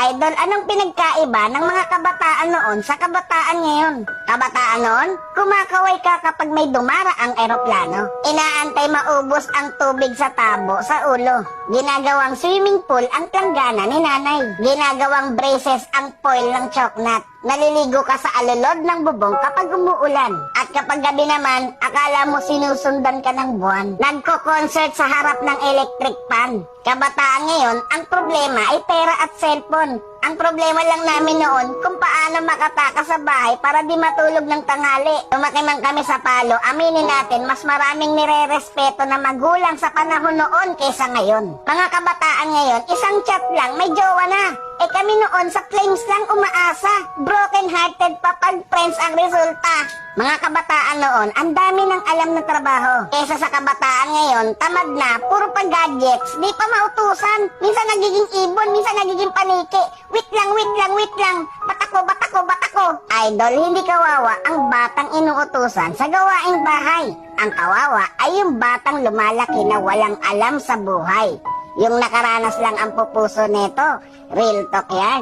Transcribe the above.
Idol, anong pinagkaiba ng mga kabataan noon sa kabataan ngayon? Kabataan noon, kumakaway ka kapag may dumaraang eroplano. Inaantay maubos ang tubig sa tabo sa ulo. Ginagawang swimming pool ang planggana ni nanay. Ginagawang braces ang foil ng choknat. Naliligo ka sa alulod ng bubong kapag umuulan. At kapag gabi naman, akala mo sinusundan ka ng buwan. Nagko-concert sa harap ng electric fan. Kabataan ngayon, ang problema ay pera at cellphone. Ang problema lang namin noon kung paano makatakas sa bahay para di matulog ng tanghali. Lumaki man kami sa Palo, aminin natin mas maraming nire-respeto na magulang sa panahon noon kaysa ngayon. Mga kabataan ngayon, isang chat lang, may jowa na. Eh kami noon sa flames lang umaasa. Broken hearted pa pag friends ang resulta. Mga kabataan noon, ang dami ng alam na trabaho. Kesa sa kabataan ngayon, tamad na, puro pa gadgets, di pa mautusan. Minsan nagiging ibon, minsan nagiging paniki. Wait lang. Batako. Idol, hindi kawawa ang batang inuutusan sa gawaing bahay. Ang kawawa ay yung batang lumalaki na walang alam sa buhay. Yung nakaranas lang ang pupuso nito. Real talk yan.